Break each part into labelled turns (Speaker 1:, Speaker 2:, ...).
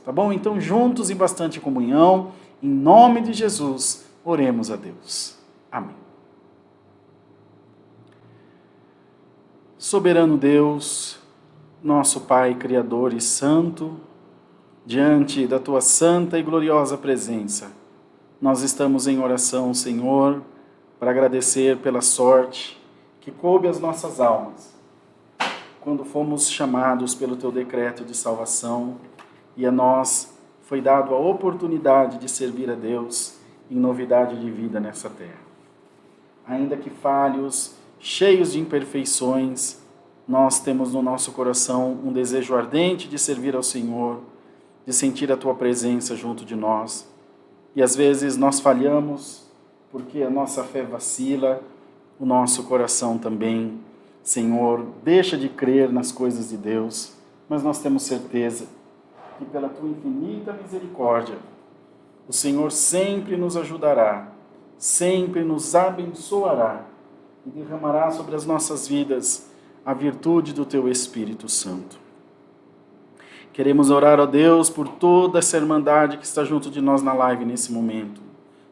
Speaker 1: tá bom? Então, juntos em bastante comunhão, em nome de Jesus, oremos a Deus. Amém. Soberano Deus, nosso Pai Criador e Santo, diante da Tua santa e gloriosa presença, nós estamos em oração, Senhor, para agradecer pela sorte que coube às nossas almas, quando fomos chamados pelo Teu decreto de salvação e a nós foi dado a oportunidade de servir a Deus em novidade de vida nessa terra. Ainda que falhos, cheios de imperfeições, nós temos no nosso coração um desejo ardente de servir ao Senhor, de sentir a Tua presença junto de nós. E às vezes nós falhamos, porque a nossa fé vacila, o nosso coração também, Senhor, deixa de crer nas coisas de Deus, mas nós temos certeza que pela Tua infinita misericórdia, o Senhor sempre nos ajudará, sempre nos abençoará e derramará sobre as nossas vidas a virtude do Teu Espírito Santo. Queremos orar a Deus por toda essa irmandade que está junto de nós na live nesse momento.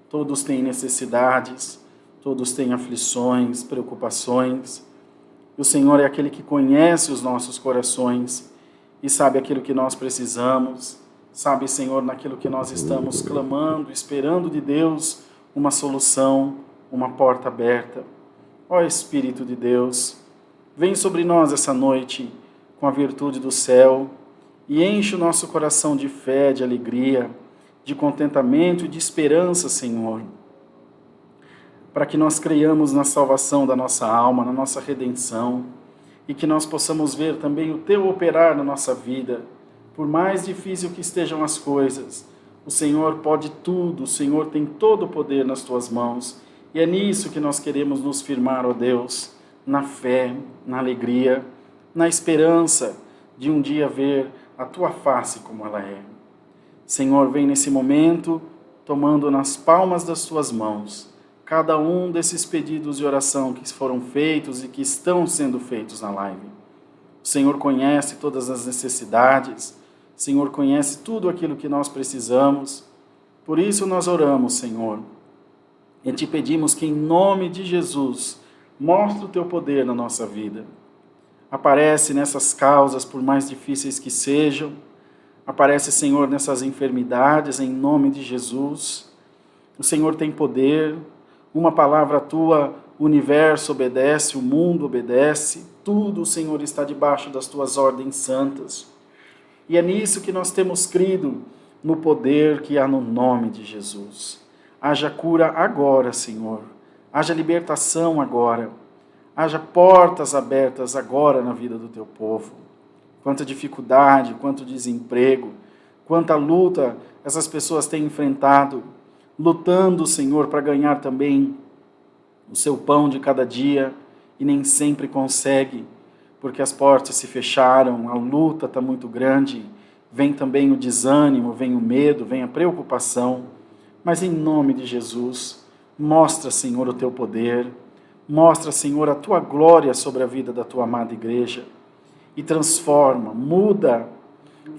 Speaker 1: Todos têm necessidades, todos têm aflições, preocupações. E o Senhor é aquele que conhece os nossos corações e sabe aquilo que nós precisamos, sabe, Senhor, naquilo que nós estamos clamando, esperando de Deus uma solução, uma porta aberta. Ó Espírito de Deus, vem sobre nós essa noite com a virtude do céu e enche o nosso coração de fé, de alegria, de contentamento e de esperança, Senhor, para que nós creiamos na salvação da nossa alma, na nossa redenção, e que nós possamos ver também o Teu operar na nossa vida. Por mais difícil que estejam as coisas, o Senhor pode tudo, o Senhor tem todo o poder nas Tuas mãos, e é nisso que nós queremos nos firmar, ó Deus, na fé, na alegria, na esperança de um dia ver a Tua face como ela é. Senhor, vem nesse momento, tomando nas palmas das Tuas mãos, cada um desses pedidos de oração que foram feitos e que estão sendo feitos na live. O Senhor conhece todas as necessidades, o Senhor conhece tudo aquilo que nós precisamos, por isso nós oramos, Senhor, e Te pedimos que em nome de Jesus, mostre o Teu poder na nossa vida. Aparece nessas causas, por mais difíceis que sejam. Aparece, Senhor, nessas enfermidades, em nome de Jesus. O Senhor tem poder. Uma palavra Tua, o universo obedece, o mundo obedece. Tudo, Senhor, está debaixo das Tuas ordens santas. E é nisso que nós temos crido, no poder que há no nome de Jesus. Haja cura agora, Senhor. Haja libertação agora. Haja portas abertas agora na vida do Teu povo. Quanta dificuldade, quanto desemprego, quanta luta essas pessoas têm enfrentado, lutando, Senhor, para ganhar também o seu pão de cada dia e nem sempre consegue, porque as portas se fecharam, a luta está muito grande, vem também o desânimo, vem o medo, vem a preocupação. Mas em nome de Jesus, mostra, Senhor, o Teu poder, mostra, Senhor, a Tua glória sobre a vida da Tua amada igreja e transforma, muda,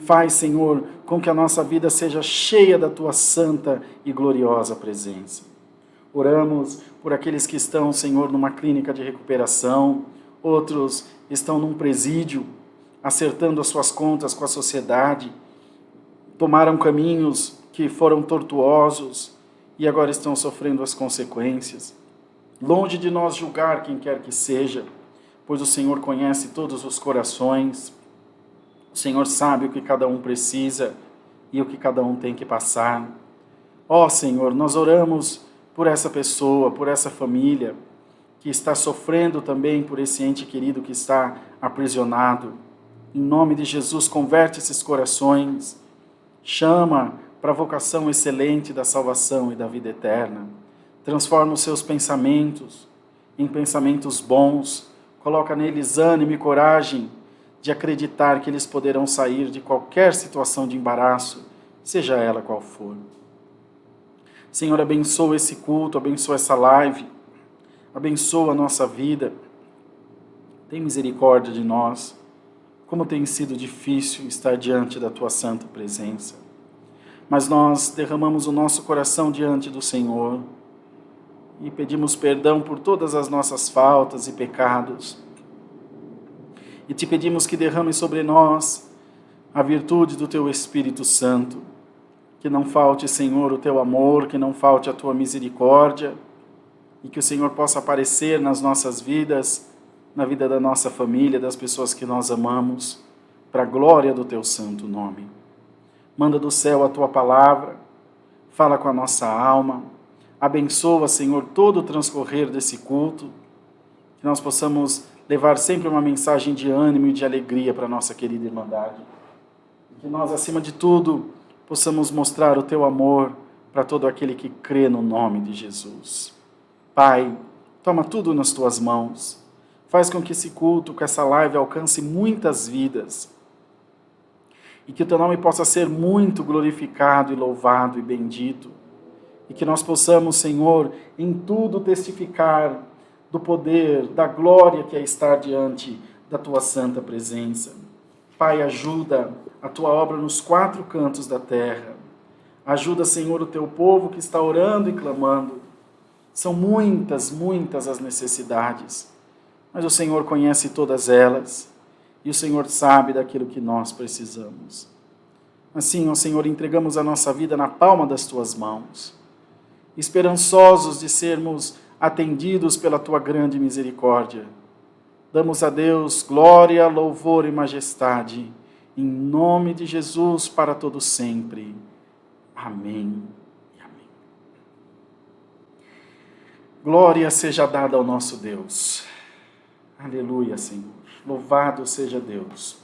Speaker 1: faz, Senhor, com que a nossa vida seja cheia da Tua santa e gloriosa presença. Oramos por aqueles que estão, Senhor, numa clínica de recuperação, outros estão num presídio, acertando as suas contas com a sociedade, tomaram caminhos que foram tortuosos e agora estão sofrendo as consequências. Longe de nós julgar quem quer que seja, pois o Senhor conhece todos os corações, o Senhor sabe o que cada um precisa e o que cada um tem que passar. Ó Senhor, nós oramos por essa pessoa, por essa família, que está sofrendo também por esse ente querido que está aprisionado. Em nome de Jesus, converte esses corações, chama para a vocação excelente da salvação e da vida eterna. Transforma os seus pensamentos em pensamentos bons, coloca neles ânimo e coragem de acreditar que eles poderão sair de qualquer situação de embaraço, seja ela qual for. Senhor, abençoa esse culto, abençoa essa live, abençoa a nossa vida. Tem misericórdia de nós. como tem sido difícil estar diante da tua santa presença. Mas nós derramamos o nosso coração diante do Senhor e pedimos perdão por todas as nossas faltas e pecados. E te pedimos que derrame sobre nós a virtude do teu Espírito Santo. Que não falte, Senhor, o teu amor, que não falte a tua misericórdia, e que o Senhor possa aparecer nas nossas vidas, na vida da nossa família, das pessoas que nós amamos, para a glória do teu santo nome. Manda do céu a tua palavra, fala com a nossa alma, abençoa, Senhor, todo o transcorrer desse culto, que nós possamos levar sempre uma mensagem de ânimo e de alegria para a nossa querida Irmandade. Que nós, acima de tudo, possamos mostrar o teu amor para todo aquele que crê no nome de Jesus. Pai, toma tudo nas tuas mãos. Faz com que esse culto, que essa live alcance muitas vidas. E que o teu nome possa ser muito glorificado e louvado e bendito. E que nós possamos, Senhor, em tudo testificar do poder, da glória que é estar diante da tua santa presença. Pai, ajuda a tua obra nos 4 cantos da terra. Ajuda, Senhor, o teu povo que está orando e clamando. São muitas, muitas as necessidades, mas o Senhor conhece todas elas e o Senhor sabe daquilo que nós precisamos. Assim, ó Senhor, entregamos a nossa vida na palma das tuas mãos, esperançosos de sermos atendidos pela tua grande misericórdia. Damos a Deus glória, louvor e majestade, em nome de Jesus para todo sempre. Amém e amém. Glória seja dada ao nosso Deus. Aleluia, Senhor. Louvado seja Deus.